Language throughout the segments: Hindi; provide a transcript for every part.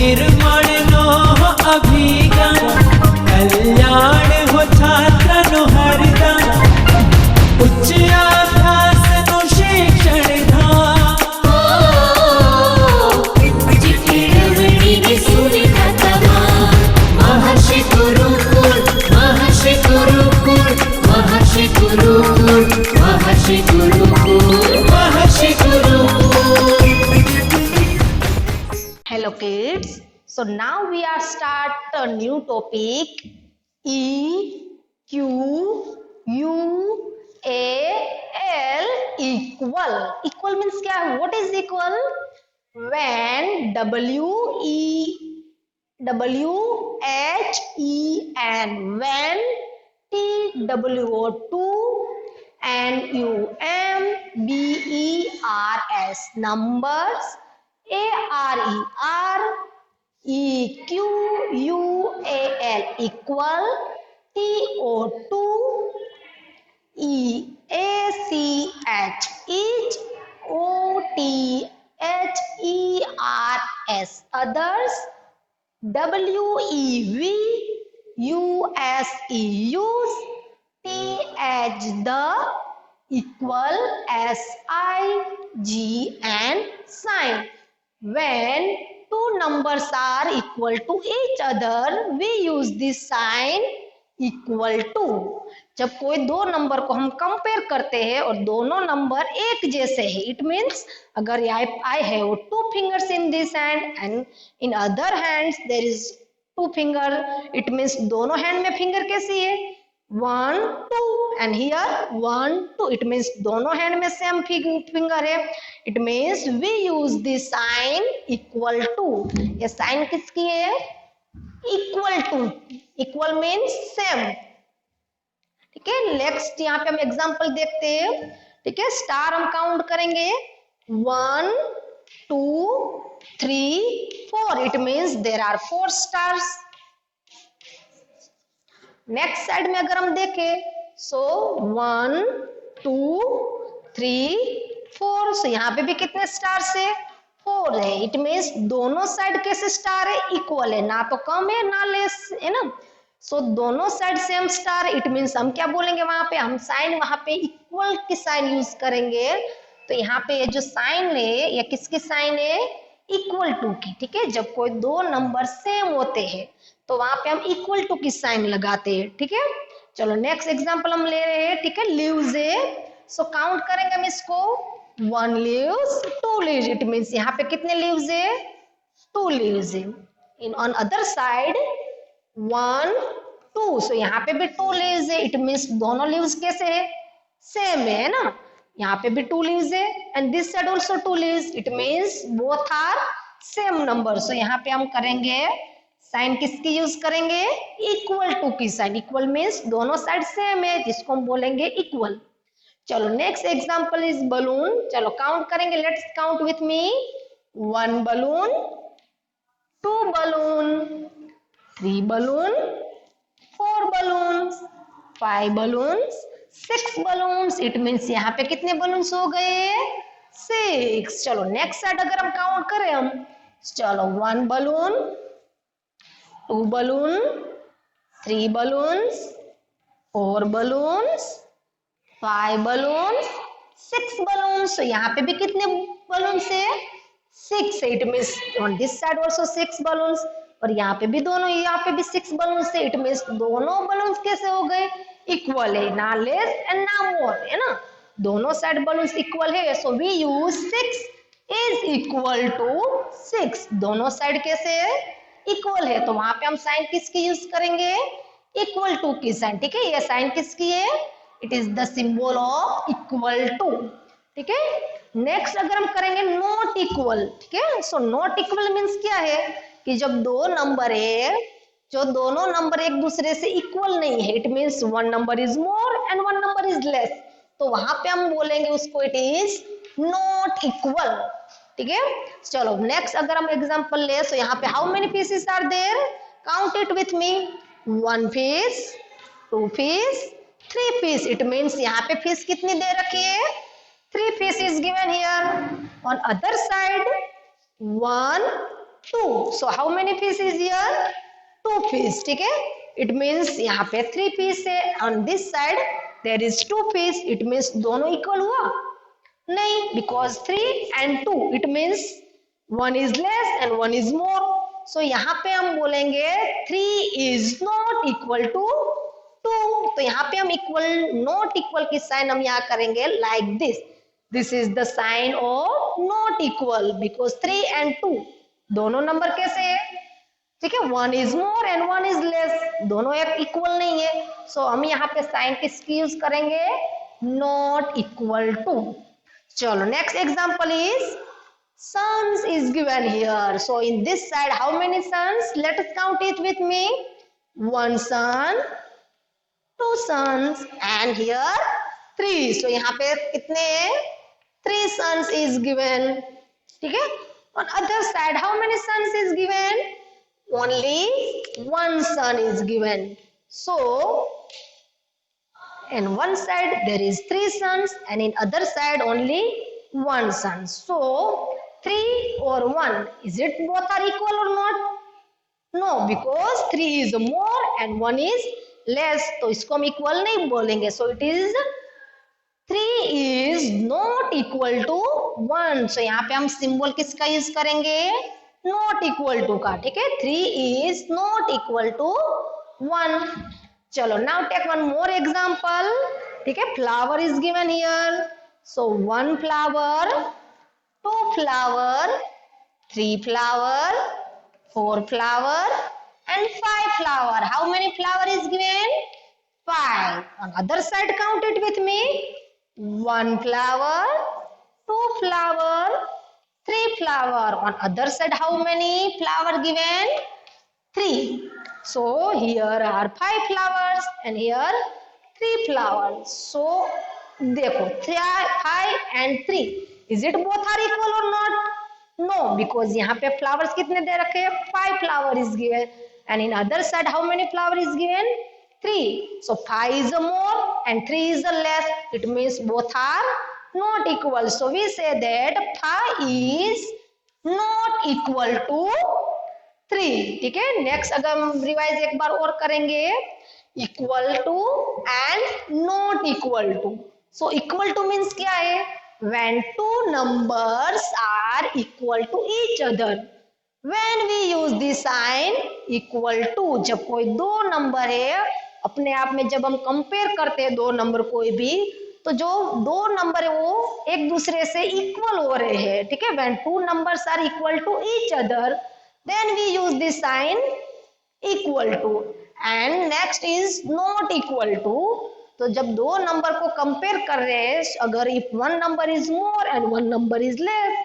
निर्माण नो अभिगम, कल्याण हो छात्र नो हरदम, उच्च अभ्यास नो शिक्षण धाम। जी केळवणी ने सुविधा तमाम, महर्षि गुरुकुल, महर्षि गुरुकुल, महर्षि गुरुकुल, महर्षि गुरुकुल, महर्षि Gurukul. Hello kids, so now we are start a new topic, EQ UAL equal. Equal means क्या है? What is equal? When WHEN, when TWO2 NUMBERS, numbers ARER, EQUAL equal, TO2 EACH each, OTHERS others, WEV USEUs, TH the, equal, SIGN sign. When two numbers are equal to each other, we use this sign equal to. जब कोई दो नंबर को हम कंपेयर करते हैं और दोनों नंबर एक जैसे हैं, इट मीन्स अगर I have two fingers in this hand and in other hands there is two finger, it means दोनों हैंड में फिंगर कैसी है? 1 2 and here 1 2, it means दोनों हैंड में सेम फिंगर है, it means we use this sign equal to. ये साइन किसकी है? equal to. equal means same. ठीक है, नेक्स्ट यहाँ पे हम एग्जांपल देखते हैं. ठीक है, स्टार हम काउंट करेंगे 1 2 3 4, it means there are 4 stars. Next side में अगर हम देखें सो 1 2 3 4, सो यहाँ पे भी कितने स्टार्स है? 4 है. इट मीन्स दोनों साइड कैसे स्टार है? इक्वल है, ना तो कम है ना लेस है ना. सो दोनों side same star, it means हम क्या बोलेंगे वहां पे? हम साइन वहां पे इक्वल की साइन यूज करेंगे. तो यहाँ पे ये जो साइन है ये किसकी साइन है? इक्वल टू की. ठीक है, जब कोई दो नंबर सेम होते हैं तो वहां पे हम इक्वल टू की साइन लगाते हैं. ठीक है, चलो नेक्स्ट एग्जांपल हम ले रहे हैं. ठीक है, लीव्स है, सो काउंट करेंगे हम इसको 1 लीव्स 2 लीव्स, इट मीन्स यहाँ पे कितने लीव्स है? 2 लीव्स है. इन ऑन अदर साइड 1 2, सो यहाँ पे भी 2 लीव्स है, इट मीन्स दोनों लीव्स कैसे है? सेम है ना. यहाँ पे भी 2 लीव्स है and this side also 2 leaves, it means both are same number. So यहाँ पे हम करेंगे साइन किसकी यूज करेंगे? इक्वल टू की साइन. इक्वल मीन्स दोनों साइड सेम है, जिसको हम बोलेंगे इक्वल. चलो नेक्स्ट एग्जांपल इज बलून. चलो काउंट करेंगे, let's count with me. 1 balloon 2 balloon 3 balloon 4 balloons 5 balloons 6 balloons, it means यहाँ पे कितने बलून्स हो गए? 6. चलो नेक्स्ट साइड अगर हम काउंट करें हम, चलो 1 balloon 2 balloon 3 balloons 4 balloons 5 balloons 6 balloons. तो यहाँ पे भी कितने बलून्स है? 6. It means on this side also 6 balloons, और यहाँ पे भी दोनों, यहाँ पे भी 6 बलून्स है. इट मीन्स दोनों बलून्स कैसे हो गए? इक्वल है, ना लेस एंड ना मोर है ना. दोनों साइड बलून्स इक्वल है, so we use 6 is equal to 6. दोनों साइड कैसे है? इक्वल है, तो वहां पे हम साइन किसकी यूज करेंगे? इक्वल टू की साइन. ठीक है, ये साइन किसकी है? It is the symbol of equal to. ठीक है, नेक्स्ट अगर हम करेंगे नॉट इक्वल. ठीक है, सो नॉट इक्वल मीन्स क्या है? कि जब दो नंबर है, जो दोनों नंबर एक दूसरे से इक्वल नहीं है, it means one number is more and one number is less, तो वहां पे हम बोलेंगे उसको इट इज नॉट इक्वल. ठीक है, चलो नेक्स्ट अगर हम एग्जांपल ले, सो यहाँ पे how many pieces are there? Count it with me. 1 piece 2 piece 3 piece, it means यहाँ पे पीस कितनी दे रखी है? 3 piece is given here. On other side 1 2, so how many piece is here? 2 piece, ठीक है। इट मीन्स यहाँ पे 3 पीस है, on this side there is 2 piece, it means दोनों इक्वल हुआ? नहीं, because 3 and 2 it means 1 is less and 1 is more. सो यहाँ पे हम बोलेंगे 3 is not equal to 2. तो यहाँ पे हम इक्वल नॉट इक्वल की साइन हम यहाँ करेंगे like this. This is the sign of not equal because 3 and 2 दोनों नंबर कैसे है? ठीक है, 1 is more and 1 is less, दोनों एक इक्वल नहीं है. सो हम यहाँ पे साइन किसकी यूज करेंगे? Not equal to. चलो next example is sons is given here. So in this side how many sons? Let us count it with me. 1 son, 2 sons and here 3. So यहाँ पे कितने हैं? 3 sons is given. ठीक है. On other side how many sons is given? Only 1 son is given. So in one side there is 3 sons and in other side only 1 son. So 3 or 1, is it both are equal or not? No, because 3 is more and 1 is less. तो इसको हम इक्वल नहीं बोलेंगे. So it is 3 is not equal to 1. So यहाँ पे हम सिंबल किसका यूज करेंगे? Not equal to का. ठीक है, 3 is not equal to 1. चलो now take one more example. ठीक है, flower is given here. So 1 flower, 2 flower, 3 flower, 4 flower and 5 flower. How many flower is given? 5. On other side count it with me. 1 flower, 2 flower, 3 flower. On other side how many flower given? 3. So here are 5 flowers and here 3 flowers. So देखो 5 and 3, is it both are equal or not? No, because यहाँ पे flowers कितने दे रखे हैं? 5 flower is given and in other side how many flower is given? 3. So 5 is a more and 3 is a less. It means both are not equal. So we say that 5 is not equal to 3. ठीक है, नेक्स्ट अगर हम रिवाइज एक बार और करेंगे, equal to and not equal to. So equal to means क्या है? When two numbers are equal to each other. When we use the sign equal to, जब कोई दो नंबर है अपने आप में, जब हम कंपेयर करते हैं दो नंबर कोई भी, तो जो दो नंबर है वो एक दूसरे से इक्वल हो रहे हैं. ठीक है, when two numbers are equal to each other, then we use the sign equal to. And next is not equal to. तो जब दो नंबर को कंपेयर कर रहे हैं, अगर if one number is more and one number is less,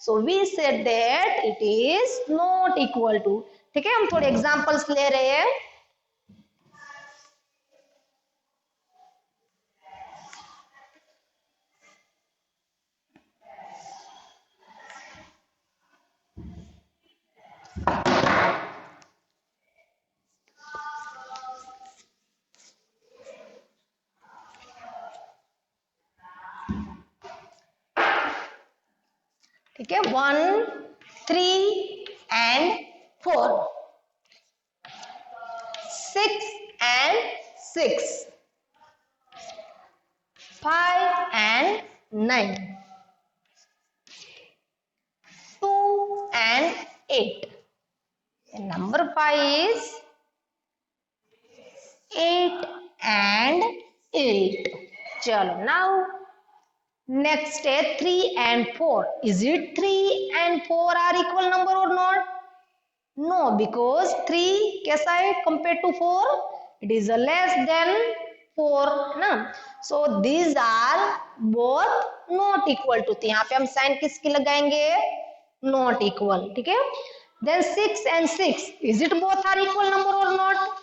so we said that it is not equal to. ठीक है, हम थोड़े एग्जांपल्स ले रहे हैं. ठीक है, 1, 3 and 4, 6 and 6, 5 and 9, 2 and 8. And number 5 is 8 and 8. चलो now next है 3 and 4. Is it 3 and 4 are equal number or not? No, because 3 कैसा है compared to 4? It is a less than 4 ना. So these are both not equal to. तो यहाँ पे हम साइन किसकी लगाएंगे? Not equal. ठीक है. Then 6 and 6. Is it both are equal number or not?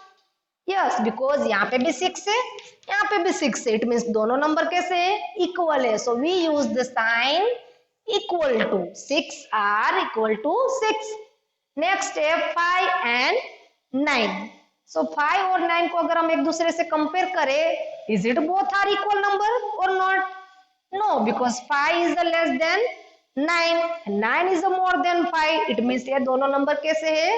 Yes, because यहाँ पे भी 6 है, यहाँ पे भी 6 है. It means दोनों नंबर कैसे है? Equal है. So we use the sign equal to. 6 are equal to 6. Next है 5 and 9. So 5 और 9 को अगर हम एक दूसरे से कंपेयर करें, is it both are equal number or not? No, because 5 is less than 9 is more than 5, it means ये दोनों नंबर कैसे है,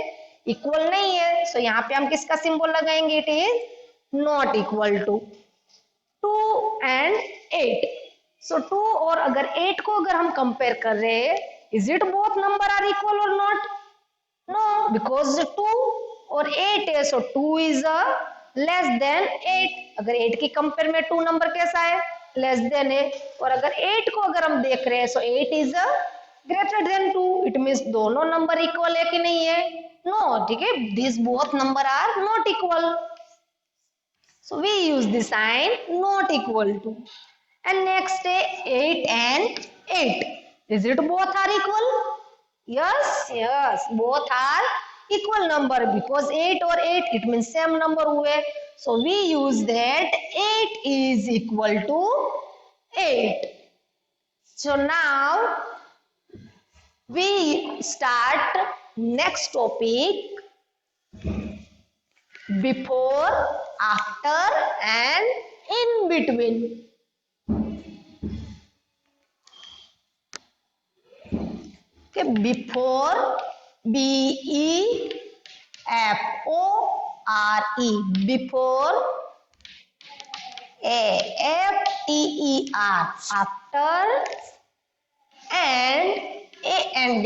इक्वल नहीं है। सो यहाँ पे हम किसका सिंबल लगाएंगे, it is not equal to 2 and 8। So 2 और अगर 8 को अगर हम कंपेयर कर रहे हैं, is it both number are equal और नॉट, नो, बिकॉज 2 और 8 है, सो 2 इज लेस देन 8। अगर 8 की कंपेयर में 2 नंबर कैसा है, लेस देन है। और अगर 8 को अगर हम देख रहे हैं, so 8 is greater than 2, it means दोनों नंबर इक्वल है कि नहीं है, नो, ठीक है, this both number are not equal. So we use the sign not equal to. And next 8 and 8. Is it both are equal? Yes, both are equal number because 8 or 8 it means same number हुए. So we use that 8 is equal to 8. So now we start next topic. Before, after and in between. Okay, before, BEFORE, before, AFTER, after, and and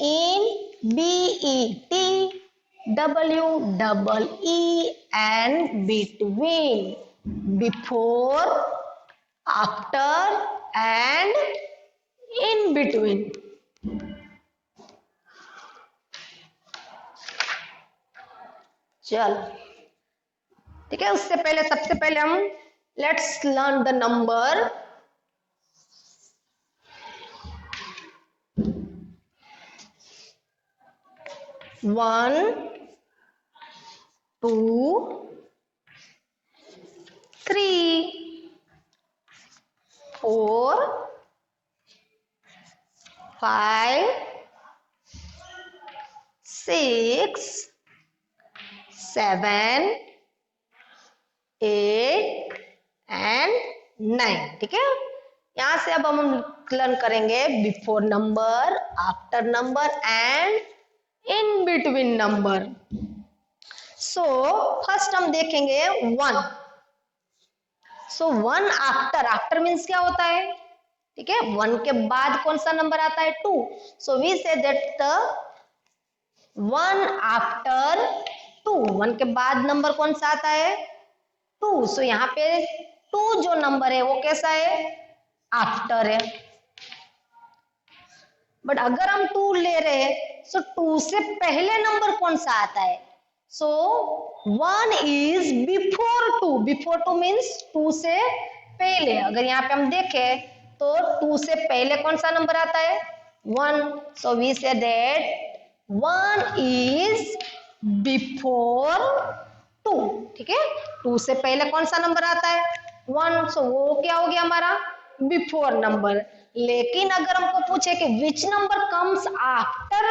in, BET, WEE and between. Before, after and in between. चलो ठीक है, उससे पहले सबसे पहले हम let's learn the number. One, 2, 3, 4, 5, 6, 7, 8 and 9। ठीक है, यहां से अब हम लर्न करेंगे before number, after number and in between number. So first हम देखेंगे 1। सो 1 आफ्टर, आफ्टर मीन्स क्या होता है, ठीक है, 1 के बाद कौन सा नंबर आता है, 2। So we say that the 1 after 2, 1 के बाद नंबर कौन सा आता है, 2। सो यहाँ पे 2 जो नंबर है वो कैसा है, आफ्टर है। बट अगर हम 2 ले रहे हैं, सो 2 से पहले नंबर कौन सा आता है, सो 1 इज बिफोर 2। बिफोर 2 मीन्स 2 से पहले। अगर यहाँ पे हम देखें तो 2 से पहले कौन सा नंबर आता है, 1। So we say that 1 is before 2। ठीक है, 2 से पहले कौन सा नंबर आता है, 1। सो वो क्या हो गया हमारा बिफोर नंबर। लेकिन अगर हमको पूछे कि विच नंबर कम्स आफ्टर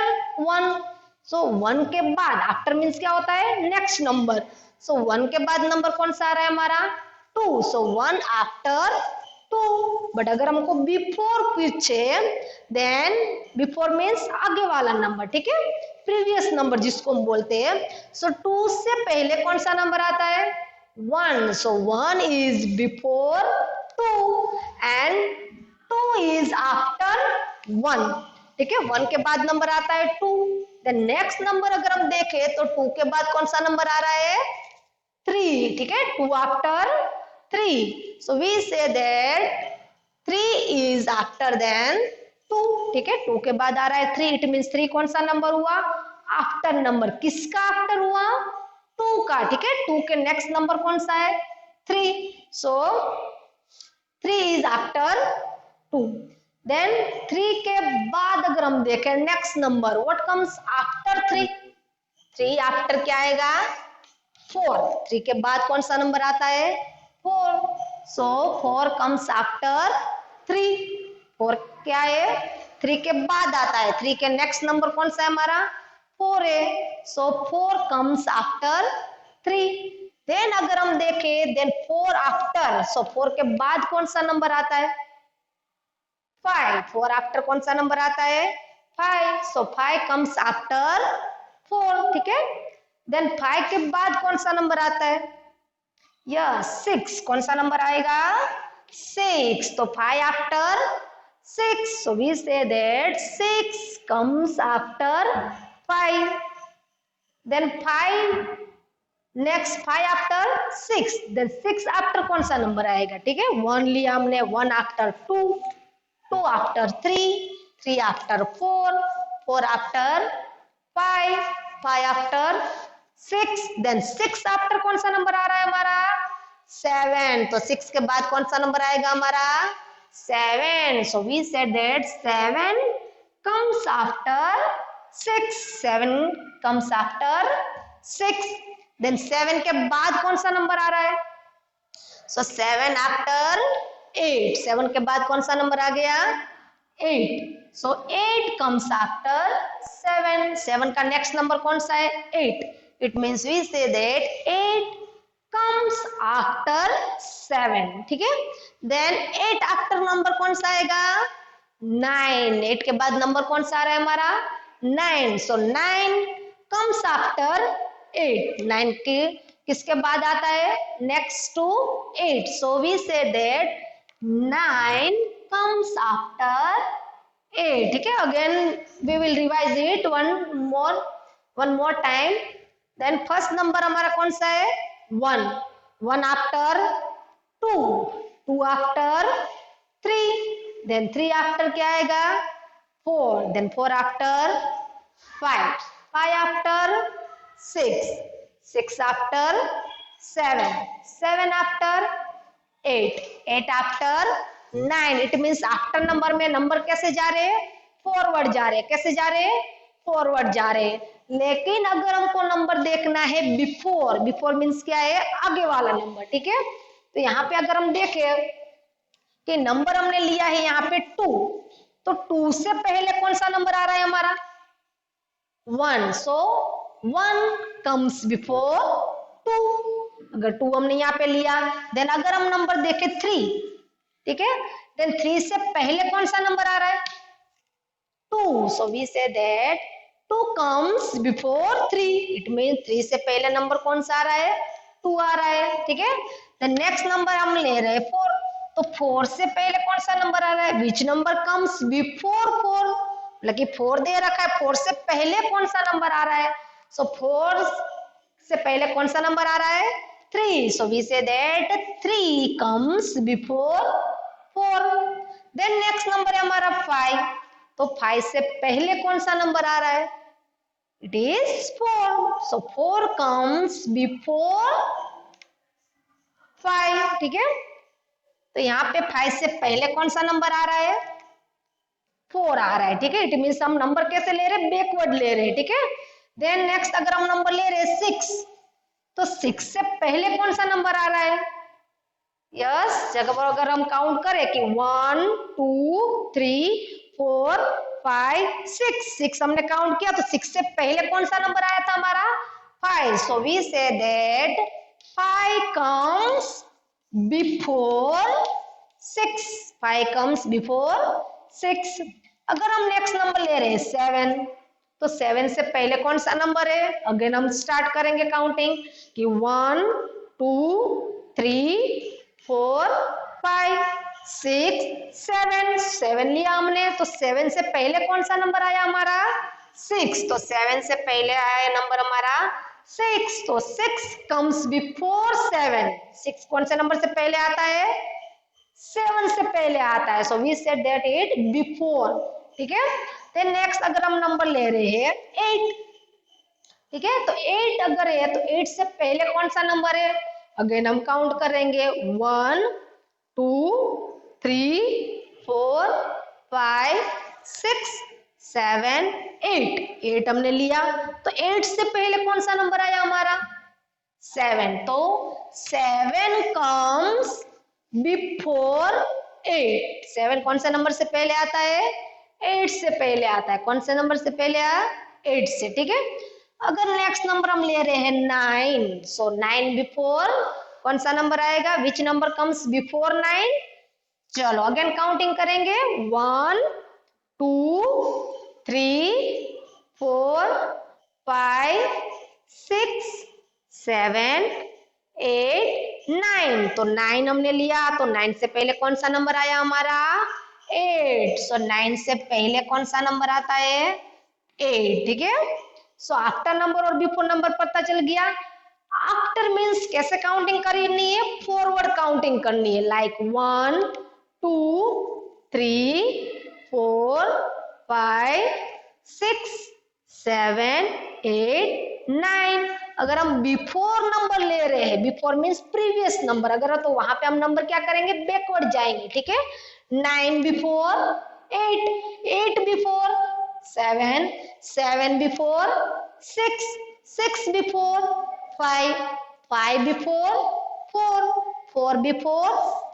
1, सो 1 के बाद, आफ्टर मीन्स क्या होता है, नेक्स्ट नंबर। सो 1 के बाद नंबर कौन सा आ रहा है हमारा, 2। सो 1 आफ्टर 2। बट अगर हमको बिफोर पूछे, देन बिफोर मीन्स आगे वाला नंबर, ठीक है, प्रीवियस नंबर जिसको हम बोलते हैं। सो 2 से पहले कौन सा नंबर आता है, 1। सो 1 is before 2 and 2 is after 1। ठीक है, 1 के बाद नंबर आता है 2। देन नेक्स्ट नंबर अगर हम देखें तो 2 के बाद कौन सा नंबर आ रहा है, 3। ठीक है, 2 after 3। So we say that 3 is after then 2। ठीक है, 2 के बाद आ रहा है 3, इट मीन्स 3 कौन सा नंबर हुआ, आफ्टर नंबर। किसका आफ्टर हुआ, 2 का। ठीक है, 2 के नेक्स्ट नंबर कौन सा है, 3। सो 3 इज आफ्टर 2। देन 3 के बाद अगर हम देखें next number, what comes after 3, 3 after क्या आएगा, 4। 3 के बाद कौन सा नंबर आता है, 4। सो 4 कम्स आफ्टर 3। 4 क्या है, 3 के बाद आता है। 3 के नेक्स्ट नंबर कौन सा है हमारा, 4 है। सो 4 कम्स आफ्टर 3। देन अगर हम देखें देन 4 आफ्टर, सो 4 के बाद कौन सा नंबर आता है? 5. 4 आफ्टर कौन सा नंबर आता है? 5. सो 5 कम्स आफ्टर 4, ठीक है। देन 5 के बाद कौन सा नंबर आता है? यस 6. कौन सा नंबर आएगा? 6. तो 5 after 6, so we say that 6 comes after 5. Then 5 next 5 after 6, then 6 after कौन सा नंबर आएगा? ठीक है, 1 लिया हमने, 1 after 2, 2 after 3, 3 after 4, 4 after 5, 5 after 6, then 6 after कौन सा नंबर आ रहा है हमारा? 7. तो 6 के बाद कौन सा नंबर आएगा हमारा? 7. So we said that 7 comes after 6. 7 comes after 6. Then 7 के बाद कौन सा नंबर आ रहा है? So 7 after 8. 7 के बाद कौन सा नंबर आ गया? 8. So 8 comes after 7. 7 का नेक्स्ट नंबर कौन सा है? 8. It means we say that 8 comes after 7, ठीक है। देन 8 आफ्टर नंबर कौन सा आएगा? 9. 8 के बाद नंबर कौन सा आ रहा है हमारा? 9. सो 9 कम्स आफ्टर 8. 9 के किसके बाद आता है? Next to 8. So we say that 9 comes after 8, ठीक है। Again we will revise it one more time. Then first number हमारा कौन सा है? 1. 1 after 2, 2 after 3, then 3 after क्या आएगा? 4, then 4 after 5, 5 after 6, 6 after 7, 7 after 8, 8 after 9. It means after number में नंबर कैसे जा रहे हैं? फॉरवर्ड जा रहे हैं। कैसे जा रहे हैं? फॉरवर्ड जा रहे हैं। लेकिन अगर हमको नंबर देखना है बिफोर, बिफोर मीन्स क्या है? आगे वाला नंबर, ठीक है। तो यहाँ पे अगर हम देखें कि नंबर हमने लिया है यहाँ पे 2, तो 2 से पहले कौन सा नंबर आ रहा है हमारा? 1. सो 1 कम्स बिफोर 2. अगर 2 हमने यहाँ पे लिया, देन अगर हम नंबर देखें 3, ठीक है, देन 3 से पहले कौन सा नंबर आ रहा है? 2. So we say that 2 comes before 3. It means 3 से पहले नंबर कौन सा आ रहा है? 2 आ रहा है, ठीक है। The next नंबर हम ले रहे हैं 4. तो 4 से पहले कौन सा नंबर आ रहा है? Which number comes before 4? मतलब कि 4 दे रखा है, 4 से पहले कौन सा नंबर आ रहा है? So 4 से पहले कौन सा नंबर आ रहा है? 3. So we say that 3 comes before 4. Then next number है हमारा 5. तो 5 से पहले कौन सा नंबर आ रहा है? It is 4. So 4 comes before 5, ठीक है। तो यहाँ पे 5 से पहले कौन सा नंबर आ रहा है? 4 आ रहा है, ठीक है। इट मीन्स हम नंबर कैसे ले रहे हैं? बैकवर्ड ले रहे हैं, ठीक है। देन नेक्स्ट अगर हम नंबर ले रहे हैं 6, तो 6 से पहले कौन सा नंबर आ रहा है? यस, जगह पर अगर हम काउंट करें कि 1 2 3 4 5 6 हमने काउंट किया, तो 6 से पहले कौन सा नंबर आया था हमारा? 5. So we say that 5 comes before 6. 5 comes before 6. अगर हम नेक्स्ट नंबर ले रहे हैं 7, तो 7 से पहले कौन सा नंबर है? अगेन हम स्टार्ट करेंगे काउंटिंग कि 1 2 3 4 5 6 7. 7 लिया हमने, तो 7 से पहले कौन सा नंबर आया हमारा? 6. तो 7 से पहले आया नंबर हमारा 6. तो 6 कम्स बिफोर 7. 6 कौन से नंबर से पहले आता है? 7 से पहले आता है। So we said that it before, ठीक है। देन नेक्स्ट अगर हम नंबर ले रहे हैं 8, ठीक है, तो 8 अगर है तो 8 से पहले कौन सा नंबर है? अगेन हम काउंट करेंगे 1 2 3 4 5 6 7 8. 8 हमने लिया, तो 8 से पहले कौन सा नंबर आया हमारा? 7. तो 7 कम्स बिफोर 8. 7 कौन से नंबर से पहले आता है? 8 से पहले आता है। कौन से नंबर से पहले आया? 8 से, ठीक है। अगर नेक्स्ट नंबर हम ले रहे हैं 9, सो 9 बिफोर कौन सा नंबर आएगा? Which number comes before 9? चलो अगेन काउंटिंग करेंगे 1 2 3 4 5 6 7 8 9। तो 9 हमने लिया, तो 9 से पहले कौन सा नंबर आया हमारा? 8। सो 9 से पहले कौन सा नंबर आता है? 8। ठीक है, सो आफ्टर नंबर और बिफोर नंबर पता चल गया। आफ्टर मीन्स कैसे काउंटिंग करनी है? फॉरवर्ड काउंटिंग करनी है, लाइक 1 2 3 4 5 6 7 8 9। अगर हम बिफोर नंबर ले रहे हैं, बिफोर मीन्स प्रीवियस नंबर, अगर तो वहां पे हम नंबर क्या करेंगे? बैकवर्ड जाएंगे। ठीक है, 9 before 8, 8 before 7, 7 before 6, 6 before 5, 5 before 4, 4 before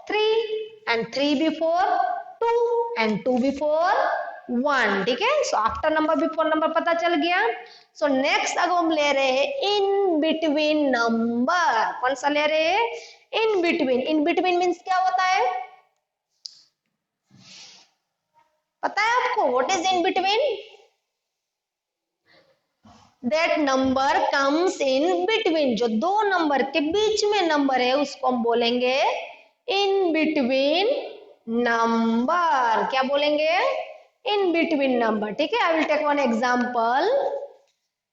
3 and 3 before 2 and 2 before 1। ठीक है, so after number before number पता चल गया। सो नेक्स्ट अब हम ले रहे हैं इन बिटवीन नंबर। कौन सा ले रहे हैं? इन बिटवीन। इन बिटवीन मीन्स क्या होता है? पता है आपको? What is in between? That number comes in between. जो दो नंबर के बीच में नंबर है उसको हम बोलेंगे इन बिटवीन नंबर। क्या बोलेंगे? In between number. ठीक है, I will take one example,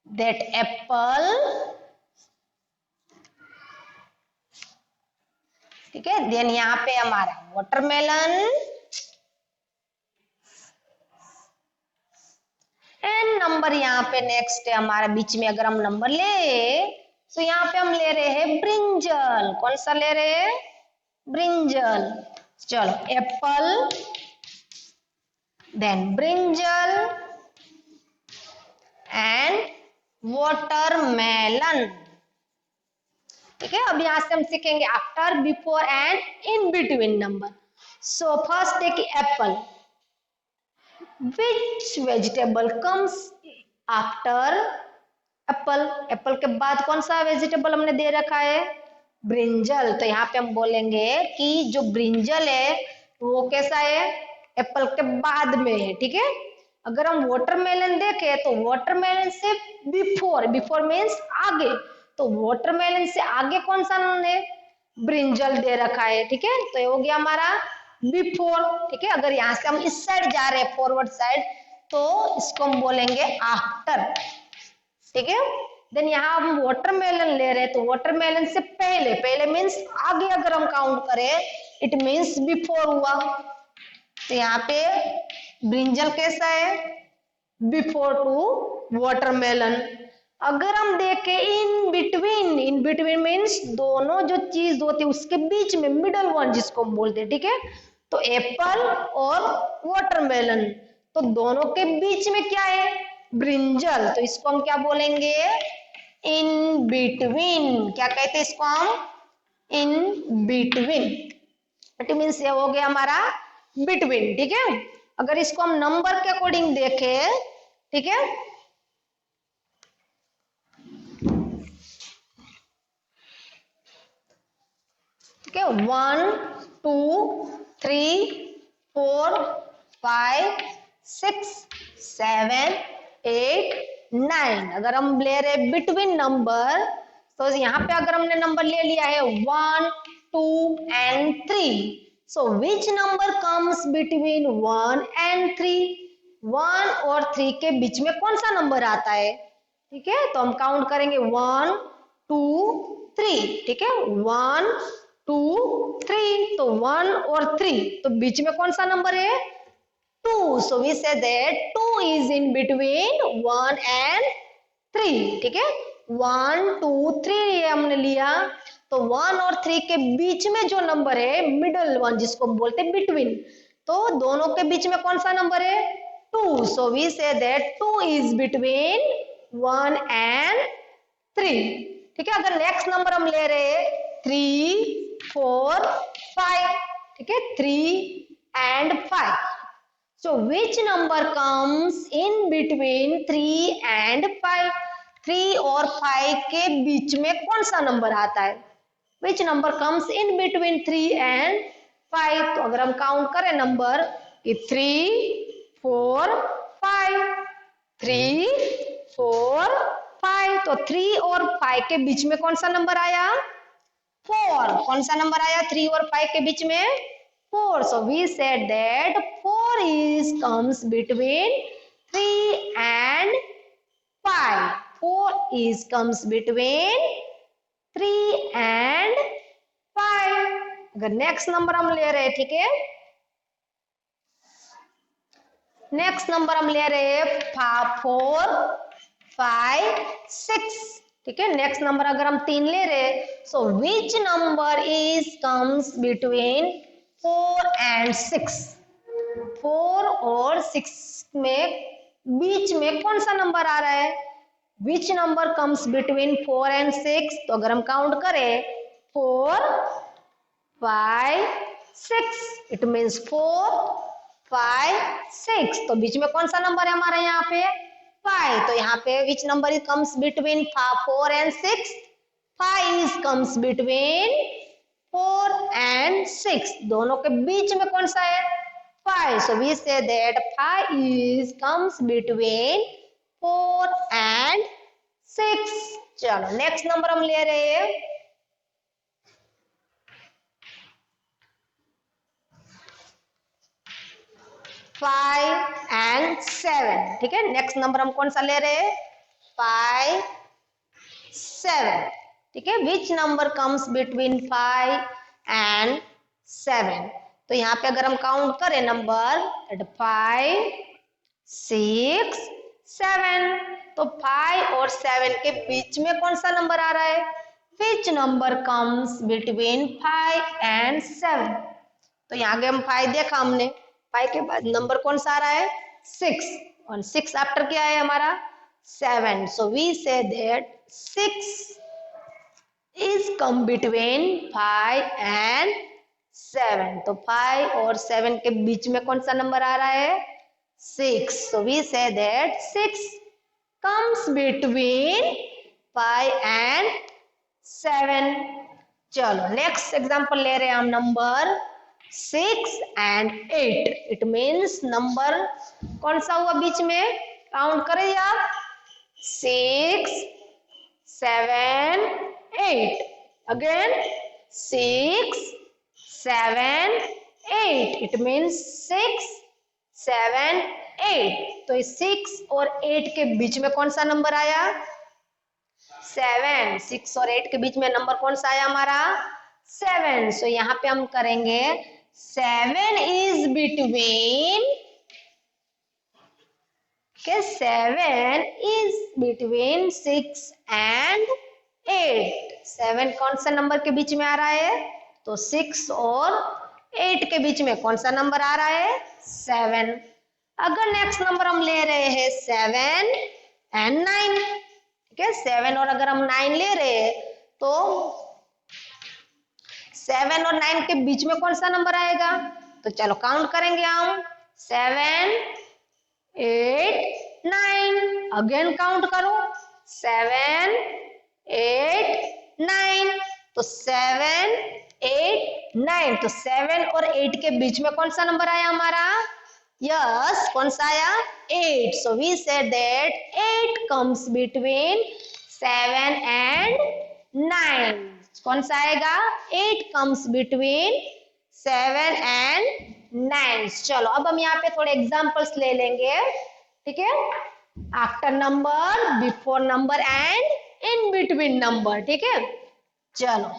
that apple. ठीक है, देन यहाँ पे हमारा वाटरमेलन एंड नंबर यहाँ पे नेक्स्ट है हमारा बीच में। अगर हम नंबर ले तो यहाँ पे हम ले रहे हैं ब्रिंजल। कौन सा ले रहे हैं? ब्रिंजल। चलो, apple, then brinjal and watermelon. ठीक है, अब यहां से हम सीखेंगे after, before and in between number. So first take apple. Which vegetable comes after apple? Apple के बाद कौन सा वेजिटेबल हमने दे रखा है? ब्रिंजल। तो यहाँ पे हम बोलेंगे कि जो ब्रिंजल है वो कैसा है? एप्पल के बाद में है। ठीक है, अगर हम वाटरमेलन देखें तो वाटरमेलन से बिफोर, बिफोर मीन्स आगे, तो वाटरमेलन से आगे कौन सा है? ब्रिंजल दे रखा है। ठीक है, तो ये हो गया हमारा बिफोर। ठीक है, अगर यहाँ से हम इस साइड जा रहे हैं, फॉरवर्ड साइड, तो इसको हम बोलेंगे आफ्टर। ठीक है, देन यहाँ हम वाटरमेलन ले रहे हैं तो वाटरमेलन से पहले, पहले मीन्स आगे अगर हम काउंट करें इट मीन्स बिफोर हुआ। तो यहाँ पे ब्रिंजल कैसा है? Before to watermelon. अगर हम देखें in between, in between means दोनों जो चीज होती है उसके बीच में, मिडल वन जिसको हम बोलते हैं। ठीक है, तो एप्पल और वाटरमेलन, तो दोनों के बीच में क्या है? ब्रिंजल। तो इसको हम क्या बोलेंगे? In between. क्या कहते हैं इसको हम? In between. इट मीन्स ये हो गया हमारा बिटवीन। ठीक है, अगर इसको हम नंबर के अकॉर्डिंग देखें, ठीक है, ठीक है, 1 2 3 4 5 6 7 8 9। अगर हम ले रहे बिटवीन नंबर, तो यहाँ पे अगर हमने नंबर ले लिया है 1 2 and 3, so which number comes between 1 and 3? 1 और 3 के बीच में कौन सा नंबर आता है? ठीक है, तो हम काउंट करेंगे 1 2 3। ठीक है, 1 2 3, तो 1 और 3, तो बीच में कौन सा नंबर है? 2। So we say that 2 is in between 1 and 3। ठीक है, 1 2 3 हमने लिया, तो 1 और 3 के बीच में जो नंबर है, मिडल वन जिसको हम बोलते हैं बिटवीन, तो दोनों के बीच में कौन सा नंबर है? 2। So we say that 2 is between 1 and 3। ठीक है, अगर नेक्स्ट नंबर हम ले रहे हैं 3 4 5, ठीक है, 3 and 5, so which number comes in between 3 and 5? 3 और 5 के बीच में कौन सा नंबर आता है? Which number comes in between 3 and 5? तो अगर हम काउंट करें नंबर कि 3 4 5, 3 4 5, तो 3 और 5 के बीच में कौन सा नंबर आया? 4। कौन सा नंबर आया 3 और 5 के बीच में? 4. So we said that 4 is comes between 3 and 5. 4 is comes between 3 and 5. अगर नेक्स्ट नंबर हम ले रहे हैं, ठीक है, नेक्स्ट नंबर हम ले रहे हैं 4 5 6, ठीक है। नेक्स्ट नंबर अगर हम 3 ले रहे हैं, so which number is comes between 4 and 6? 4 और 6 में बीच में कौन सा नंबर आ रहा है? Which number comes between 4 and 6? तो अगर हम काउंट करें 4 5 6, इट मीन्स 4 5 6, तो बीच में कौन सा नंबर है हमारा यहाँ पे? 5. तो यहाँ पे विच number is comes between 4 and 6? 5 is comes between 4 and 6, दोनों के बीच में कौन सा है? 5. So we say that 5 is comes between 4 and 6. चलो नेक्स्ट नंबर हम ले रहे हैं 5 and 7, ठीक है। नेक्स्ट नंबर हम कौन सा ले रहे हैं? 5 7, ठीक है। Which number comes between 5 and 7? तो यहाँ पे अगर हम काउंट करें नंबर 5 6 7, तो 5 और 7 के बीच में कौन सा नंबर आ रहा है? Which number comes between 5 and 7? तो यहाँ के हम 5 देखा हमने, 5 के बाद नंबर कौन सा आ रहा है? 6, और 6 आफ्टर क्या है हमारा? 7. So we say that 6 is come between 5 and 7. तो 5 और 7 के बीच में कौन सा नंबर आ रहा है? 6. So we say that 6 comes between 5 and 7. चलो नेक्स्ट एग्जांपल ले रहे हैं हम number 6 and 8. It means number कौन सा हुआ बीच में? काउंट करें आप 6 7 8, again 6 7 8, it means 6 7 8. तो इस 6 और 8 के बीच में कौन सा नंबर आया? 7. 6 और 8 के बीच में नंबर कौन सा आया हमारा? 7. सो यहाँ पे हम करेंगे 7 is between, okay, 7 is between 6 and 8. 7 कौन सा नंबर के बीच में आ रहा है? तो 6 और 8 के बीच में कौन सा नंबर आ रहा है? 7. अगर नेक्स्ट नंबर हम ले रहे हैं 7 and 9, ठीक है। 7 और अगर हम 9 ले रहे हैं, तो 7 और 9 के बीच में कौन सा नंबर आएगा? तो चलो काउंट करेंगे हम 7 8 9, अगेन काउंट करो 7 8 9, तो 7 8 9, तो 7 और 8 के बीच में कौन सा नंबर आया हमारा? यस, कौन सा आया? 8. So we said that 8 comes between 7 and 9. कौन सा आएगा? 8 कम्स बिटवीन 7 and 9. चलो अब हम यहाँ पे थोड़े एग्जाम्पल्स ले लेंगे, ठीक है। After number, before number and in between number, ठीक है। चलो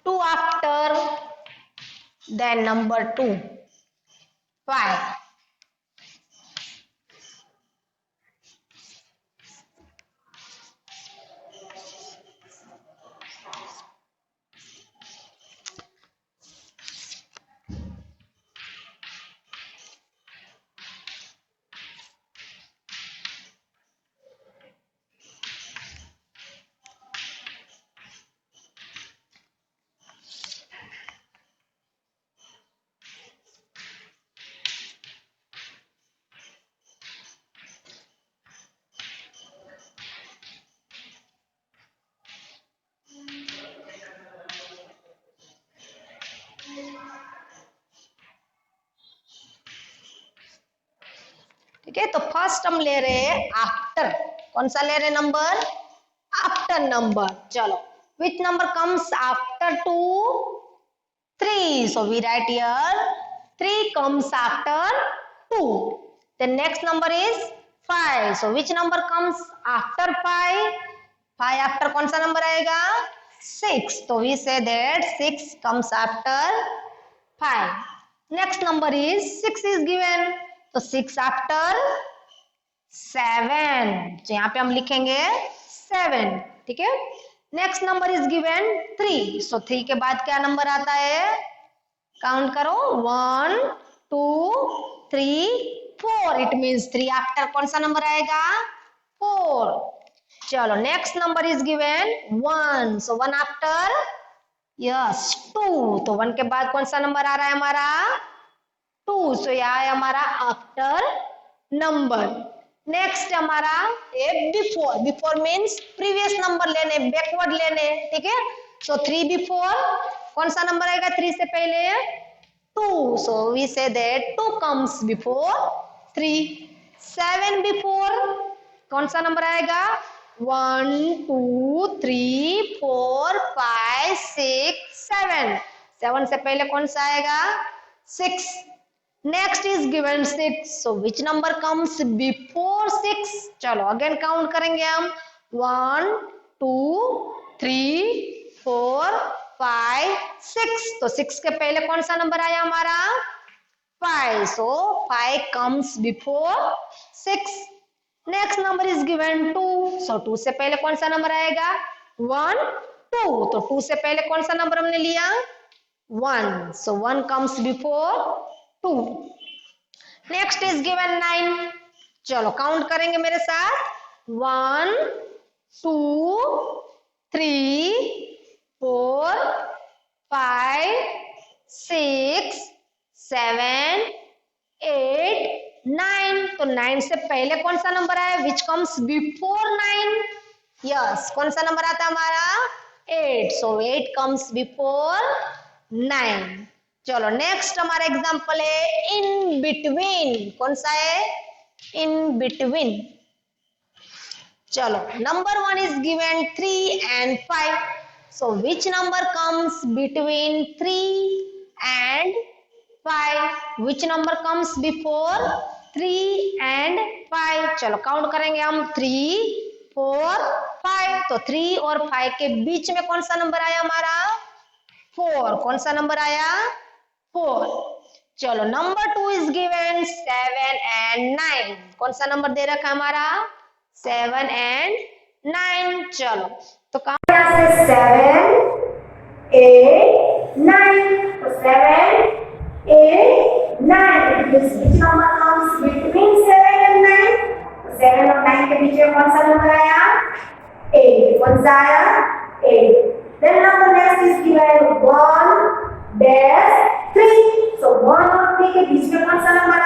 2 आफ्टर, देन नंबर 2 5. ठीक है, तो फर्स्ट हम ले रहे हैं आफ्टर, कौन सा ले रहे नंबर, आफ्टर नंबर। चलो, which number comes after 2? 3. So we write here 3 comes after 2. The next number is 5. So which number comes after 5? 5 after कौन सा नंबर आएगा, 6. तो we say that 6 comes after 5. Next number is 6 is given. तो 6 after 7. तो यहाँ पे हम लिखेंगे 7, ठीक है। Next number is given 3. सो 3 के बाद क्या नंबर आता है, काउंट करो, 1 2 3 4. इट मीन्स 3 आफ्टर कौन सा नंबर आएगा, 4. चलो, next number is given 1. So 1 after, yes, 2. तो 1 के बाद कौन सा नंबर आ रहा है हमारा, 2. सो यह है हमारा आफ्टर नंबर। नेक्स्ट हमारा before, before means previous number लेने, बैकवर्ड लेने, ठीक है। सो 3 बिफोर, कौन सा नंबर आएगा 3 से पहले, 2. So we say that 2 comes before 3. 7 before, कौन सा नंबर आएगा, 1 2 3 4 5 6 7. 7 से पहले कौन सा आएगा, 6. Next is given 6. So which number comes before 6? चलो अगेन काउंट करेंगे हम, 1 2 3 4 5 6. तो 6 के पहले कौन सा नंबर आया हमारा, 5. सो 5 comes before 6. Next number is given 2. सो 2 से पहले कौन सा नंबर आएगा, 1 2. तो 2 से पहले कौन सा नंबर हमने लिया, 1. सो 1 comes before 2. Next is given 9. चलो काउंट करेंगे मेरे साथ, 1 2 3 4 5 6 7 8 9. तो 9 से पहले कौन सा नंबर आया, विच कम्स बिफोर 9? यस, कौन सा नंबर आता है हमारा, 8. सो 8 कम्स बिफोर 9. चलो नेक्स्ट हमारा एग्जांपल है इन बिटवीन, कौन सा है, इन बिटवीन। चलो, number 1 is given 3 and 5. So which number comes between 3 and 5? Which number comes before 3 and 5? चलो काउंट करेंगे हम, 3 4 5. तो 3 और 5 के बीच में कौन सा नंबर आया हमारा, 4. कौन सा नंबर आया, 4. चलो, नंबर 2 इज गिवन 7 and 9. कौन सा नंबर दे रखा है हमारा, 7 and 9. चलो तो काम 7 8 9. तो 7 8 9. Which number comes between 7 and 9? 7 और 9 के बीच में कौन सा नंबर आया, 8. कौन सा आया, 8. Then number next is given 1 dash 3. So 1 और 3 के बीच में कौन सा नंबर